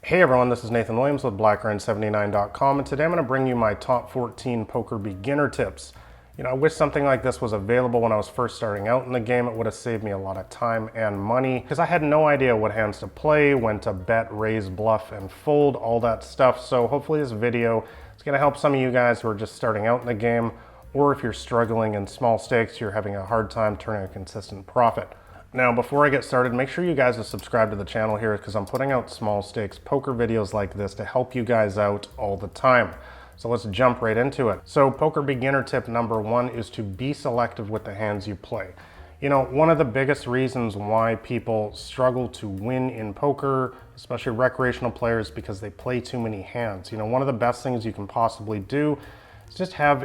Hey everyone, this is Nathan Williams with blackgrind79.com, and today I'm going to bring you my top 14 poker beginner tips. I wish something like this was available when I was first starting out in the game. It would have saved me a lot of time and money because I had no idea what hands to play, when to bet, raise, bluff, and fold, all that stuff. So hopefully this video is going to help some of you guys who are just starting out in the game, or if you're struggling in small stakes, you're having a hard time turning a consistent profit. Now, before I get started, make sure you guys are subscribed to the channel here because I'm putting out small stakes poker videos like this to help you guys out all the time. So let's jump right into it. So poker beginner tip number one is to be selective with the hands you play. One of the biggest reasons why people struggle to win in poker, especially recreational players, because they play too many hands. One of the best things you can possibly do is just have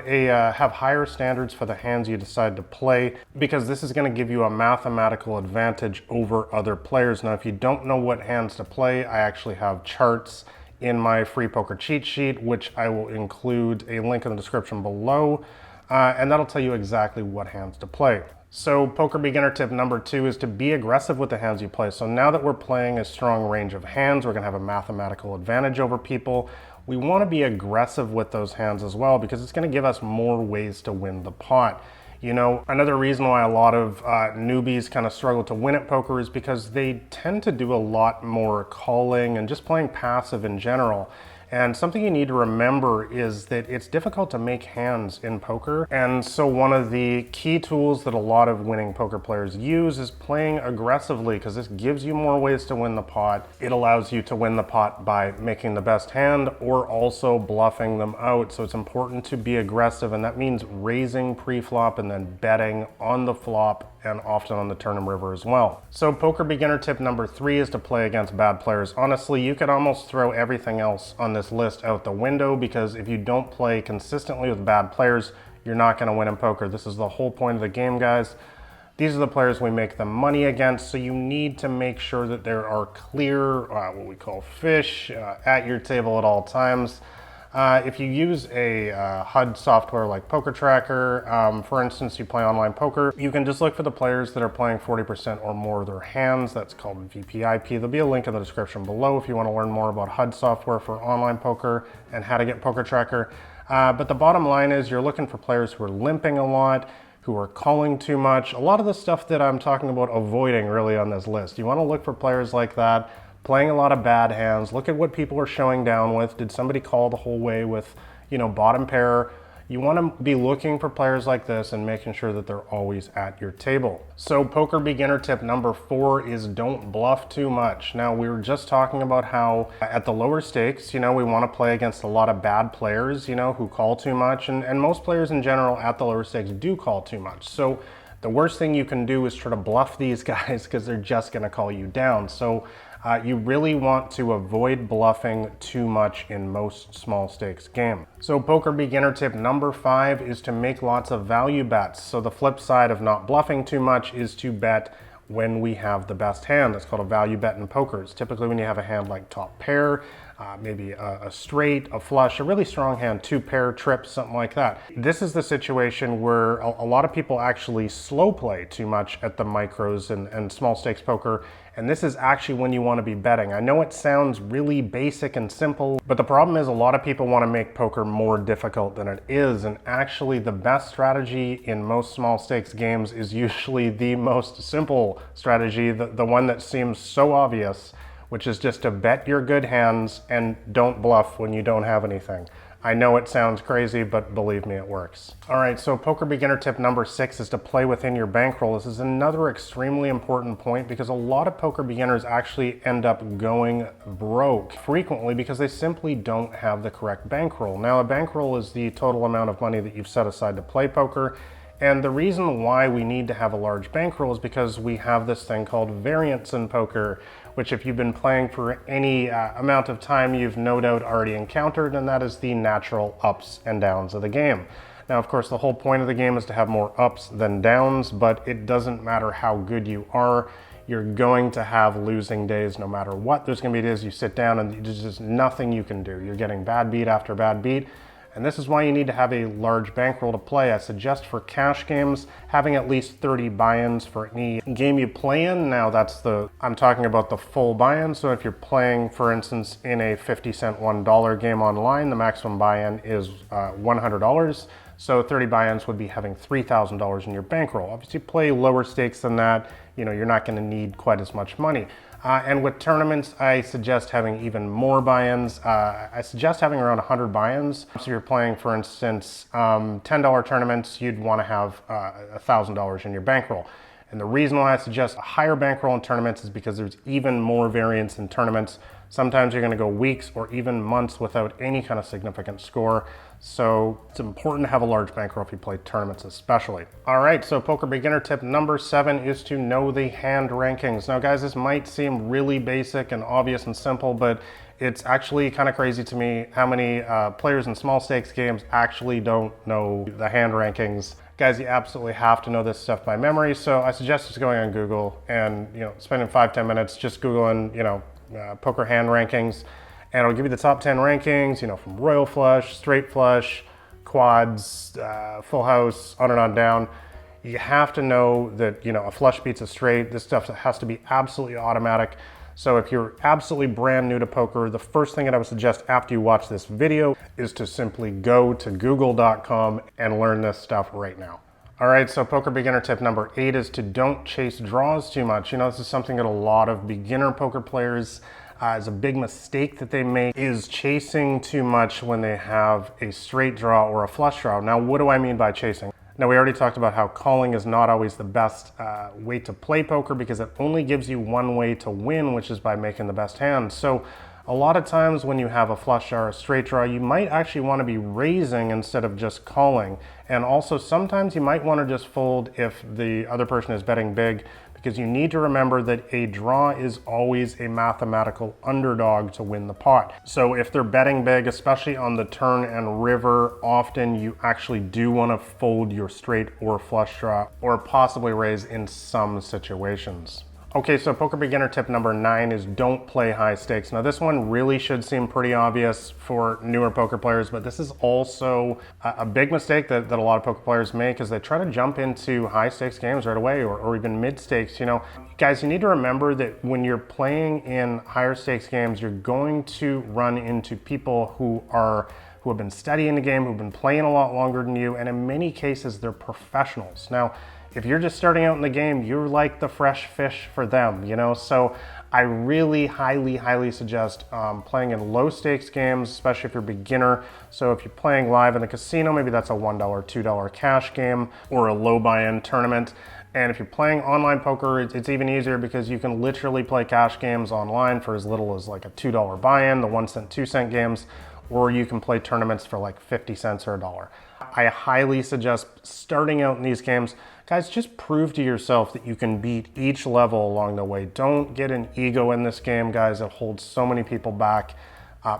higher standards for the hands you decide to play, because this is going to give you a mathematical advantage over other players. Now, if you don't know what hands to play, I actually have charts in my free poker cheat sheet, which I will include a link in the description below, and that'll tell you exactly what hands to play. So poker beginner tip number two is to be aggressive with the hands you play. So now that we're playing a strong range of hands, we're going to have a mathematical advantage over people. We want to be aggressive with those hands as well, because it's going to give us more ways to win the pot. Another reason why a lot of newbies kind of struggle to win at poker is because they tend to do a lot more calling and just playing passive in general. And something you need to remember is that it's difficult to make hands in poker. And so one of the key tools that a lot of winning poker players use is playing aggressively, because this gives you more ways to win the pot. It allows you to win the pot by making the best hand or also bluffing them out. So it's important to be aggressive, and that means raising pre-flop and then betting on the flop and often on the turn and river as well. So poker beginner tip number three is to play against bad players. Honestly, you could almost throw everything else on this list out the window, because if you don't play consistently with bad players, you're not going to win in poker. This is the whole point of the game, guys. These are the players we make the money against, so you need to make sure that there are clear, what we call fish, at your table at all times. If you use a HUD software like Poker Tracker, for instance, you play online poker, you can just look for the players that are playing 40% or more of their hands. That's called VPIP. There'll be a link in the description below if you want to learn more about HUD software for online poker and how to get Poker Tracker. But the bottom line is you're looking for players who are limping a lot, who are calling too much. A lot of the stuff that I'm talking about avoiding really on this list. You want to look for players like that, playing a lot of bad hands. Look at what people are showing down with. Did somebody call the whole way with, bottom pair? You want to be looking for players like this and making sure that they're always at your table. So poker beginner tip number four is don't bluff too much. Now, we were just talking about how at the lower stakes, we want to play against a lot of bad players, who call too much. And most players in general at the lower stakes do call too much. So the worst thing you can do is try to bluff these guys, because they're just going to call you down. So you really want to avoid bluffing too much in most small stakes games. So poker beginner tip number five is to make lots of value bets. So the flip side of not bluffing too much is to bet when we have the best hand. That's called a value bet in poker. It's typically when you have a hand like top pair, maybe a straight, a flush, a really strong hand, two pair, trips, something like that. This is the situation where a lot of people actually slow play too much at the micros and small stakes poker. And this is actually when you want to be betting. I know it sounds really basic and simple, but the problem is a lot of people want to make poker more difficult than it is. And actually the best strategy in most small stakes games is usually the most simple strategy, the one that seems so obvious, which is just to bet your good hands and don't bluff when you don't have anything. I know it sounds crazy, but believe me, it works. All right, so poker beginner tip number six is to play within your bankroll. This is another extremely important point, because a lot of poker beginners actually end up going broke frequently because they simply don't have the correct bankroll. Now, a bankroll is the total amount of money that you've set aside to play poker. And the reason why we need to have a large bankroll is because we have this thing called variance in poker, which if you've been playing for any amount of time, you've no doubt already encountered, and that is the natural ups and downs of the game. Now, of course, the whole point of the game is to have more ups than downs, but it doesn't matter how good you are. You're going to have losing days no matter what. There's going to be days you sit down and there's just nothing you can do. You're getting bad beat after bad beat. And this is why you need to have a large bankroll to play. I suggest for cash games, having at least 30 buy-ins for any game you play in. Now I'm talking about the full buy-in. So if you're playing, for instance, in a 50-cent $1 game online, the maximum buy-in is $100. So 30 buy-ins would be having $3,000 in your bankroll. Obviously, play lower stakes than that. You're not going to need quite as much money. And with tournaments, I suggest having even more buy-ins. I suggest having around 100 buy-ins. So if you're playing, for instance, $10 tournaments, you'd want to have $1,000 in your bankroll. And the reason why I suggest a higher bankroll in tournaments is because there's even more variance in tournaments. Sometimes you're going to go weeks or even months without any kind of significant score. So it's important to have a large bankroll if you play tournaments especially. All right, so poker beginner tip number 7 is to know the hand rankings. Now guys, this might seem really basic and obvious and simple, but it's actually kind of crazy to me how many players in small stakes games actually don't know the hand rankings. Guys, you absolutely have to know this stuff by memory. So I suggest just going on Google and spending 5-10 minutes just Googling poker hand rankings, and it'll give you the top 10 rankings, from royal flush, straight flush, quads, full house, on and on down. You have to know that, a flush beats a straight. This stuff has to be absolutely automatic. So if you're absolutely brand new to poker, the first thing that I would suggest after you watch this video is to simply go to google.com and learn this stuff right now. All right, so poker beginner tip number 8 is to don't chase draws too much. This is something that a lot of beginner poker players is a big mistake that they make, is chasing too much when they have a straight draw or a flush draw. Now, what do I mean by chasing? Now, we already talked about how calling is not always the best way to play poker because it only gives you one way to win, which is by making the best hand. So a lot of times when you have a flush draw or a straight draw, you might actually want to be raising instead of just calling. And also sometimes you might want to just fold if the other person is betting big, because you need to remember that a draw is always a mathematical underdog to win the pot. So if they're betting big, especially on the turn and river, often you actually do want to fold your straight or flush draw, or possibly raise in some situations. Okay, so poker beginner tip number 9 is don't play high stakes. Now this one really should seem pretty obvious for newer poker players, but this is also a big mistake that a lot of poker players make, is they try to jump into high stakes games right away, or even mid stakes. Guys, you need to remember that when you're playing in higher stakes games, you're going to run into people who have been studying the game, who've been playing a lot longer than you, and in many cases they're professionals. Now, if you're just starting out in the game, you're like the fresh fish for them, So I really highly suggest playing in low stakes games, especially if you're a beginner. So if you're playing live in the casino, maybe that's a $1, $2 cash game or a low buy-in tournament. And if you're playing online poker, it's even easier because you can literally play cash games online for as little as like a $2 buy-in, the 1 cent, 2 cent games, or you can play tournaments for like 50 cents or $1. I highly suggest starting out in these games. Guys, just prove to yourself that you can beat each level along the way. Don't get an ego in this game, guys. It holds so many people back.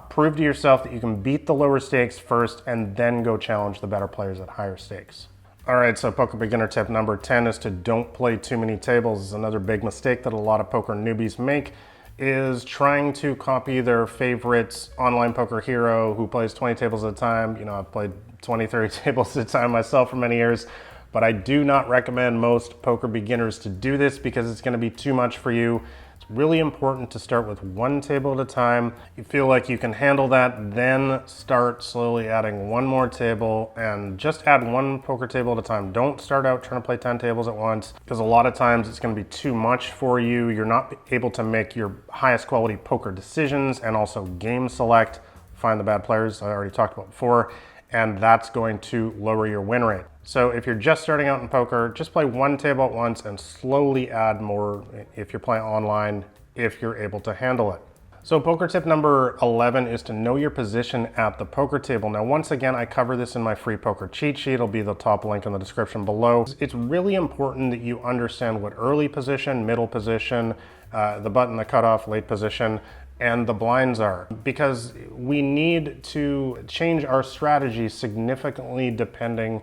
Prove to yourself that you can beat the lower stakes first and then go challenge the better players at higher stakes. All right, so poker beginner tip number 10 is to don't play too many tables. This is another big mistake that a lot of poker newbies make, is trying to copy their favorite online poker hero who plays 20 tables at a time. I've played 20, 30 tables at a time myself for many years, but I do not recommend most poker beginners to do this because it's going to be too much for you. It's really important to start with 1 table at a time. You feel like you can handle that, then start slowly adding 1 more table, and just add 1 poker table at a time. Don't start out trying to play 10 tables at once, because a lot of times it's going to be too much for you. You're not able to make your highest quality poker decisions and also game select, find the bad players I already talked about before, and that's going to lower your win rate. So if you're just starting out in poker, just play 1 table at once and slowly add more if you're playing online, if you're able to handle it. So poker tip number 11 is to know your position at the poker table. Now, once again, I cover this in my free poker cheat sheet. It'll be the top link in the description below. It's really important that you understand what early position, middle position, the button, the cutoff, late position, and the blinds are, because we need to change our strategy significantly depending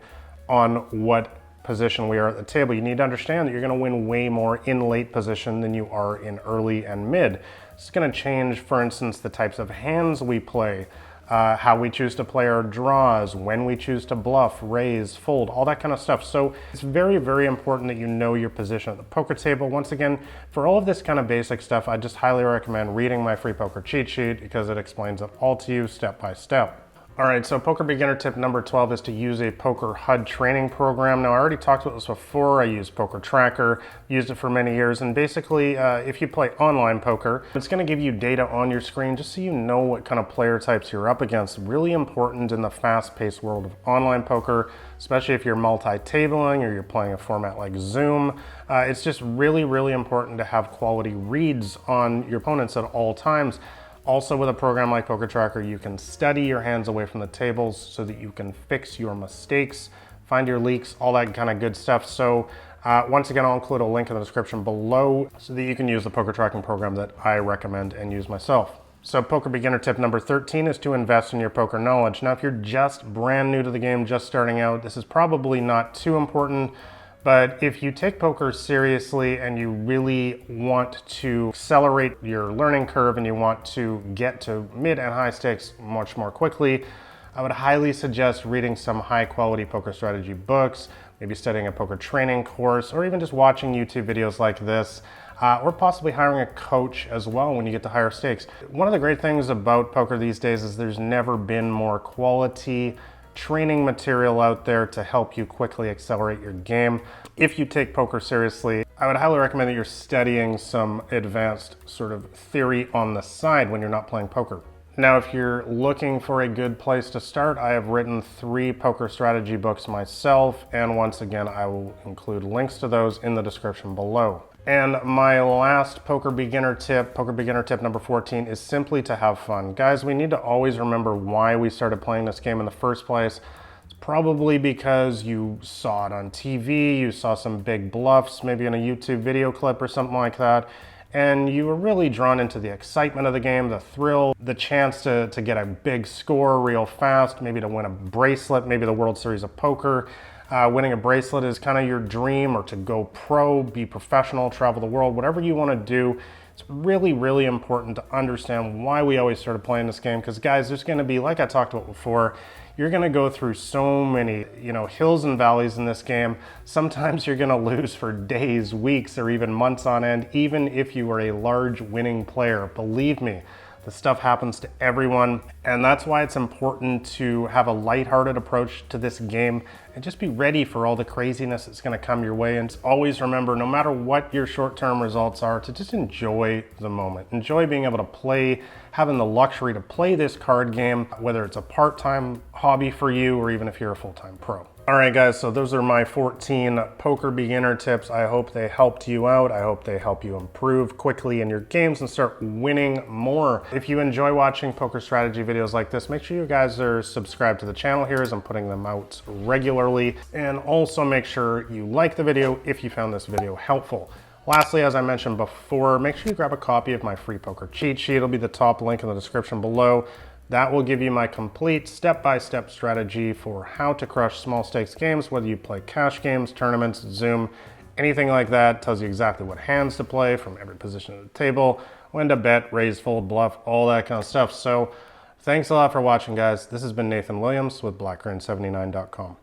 on what position we are at the table. You need to understand that you're going to win way more in late position than you are in early and mid. It's going to change, for instance, the types of hands we play. how we choose to play our draws, when we choose to bluff, raise, fold, all that kind of stuff. So it's very, very important that you know your position at the poker table. Once again, for all of this kind of basic stuff, I just highly recommend reading my free poker cheat sheet because it explains it all to you step by step. All right, so poker beginner tip number 12 is to use a poker HUD training program. Now, I already talked about this before. I use Poker Tracker, used it for many years, and basically, if you play online poker, it's going to give you data on your screen just so you know what kind of player types you're up against. Really important in the fast-paced world of online poker, especially if you're multi-tabling or you're playing a format like Zoom. It's just really, really important to have quality reads on your opponents at all times. Also, with a program like Poker Tracker, you can study your hands away from the tables so that you can fix your mistakes, find your leaks, all that kind of good stuff. So once again, I'll include a link in the description below so that you can use the poker tracking program that I recommend and use myself. So poker beginner tip number 13 is to invest in your poker knowledge. Now, if you're just brand new to the game, just starting out, this is probably not too important. But if you take poker seriously and you really want to accelerate your learning curve and you want to get to mid and high stakes much more quickly, I would highly suggest reading some high quality poker strategy books, maybe studying a poker training course, or even just watching YouTube videos like this, or possibly hiring a coach as well when you get to higher stakes. One of the great things about poker these days is there's never been more quality training material out there to help you quickly accelerate your game. If you take poker seriously, I would highly recommend that you're studying some advanced sort of theory on the side when you're not playing poker. Now, if you're looking for a good place to start, I have written 3 poker strategy books myself, and once again, I will include links to those in the description below. And my last poker beginner tip number 14, is simply to have fun. Guys, we need to always remember why we started playing this game in the first place. It's probably because you saw it on TV, you saw some big bluffs, maybe in a YouTube video clip or something like that, and you were really drawn into the excitement of the game, the thrill, the chance to get a big score real fast, maybe to win a bracelet, maybe the World Series of Poker. Winning a bracelet is kind of your dream, or to go pro, be professional, travel the world, whatever you want to do. It's really, really important to understand why we always started playing this game, because guys, there's going to be, like I talked about before, you're going to go through so many, hills and valleys in this game. Sometimes you're going to lose for days, weeks, or even months on end, even if you are a large winning player. Believe me, this stuff happens to everyone, and that's why it's important to have a lighthearted approach to this game and just be ready for all the craziness that's going to come your way. And always remember, no matter what your short-term results are, to just enjoy the moment. Enjoy being able to play, having the luxury to play this card game, whether it's a part-time hobby for you or even if you're a full-time pro. All right, guys, so those are my 14 poker beginner tips. I hope they helped you out. I hope they help you improve quickly in your games and start winning more. If you enjoy watching poker strategy videos like this, make sure you guys are subscribed to the channel here, as I'm putting them out regularly. And also make sure you like the video if you found this video helpful. Lastly, as I mentioned before, make sure you grab a copy of my free poker cheat sheet. It'll be the top link in the description below. That will give you my complete step-by-step strategy for how to crush small stakes games, whether you play cash games, tournaments, Zoom, anything like that. Tells you exactly what hands to play from every position of the table, when to bet, raise, fold, bluff, all that kind of stuff. So thanks a lot for watching, guys. This has been Nathan Williams with BlackRain79.com.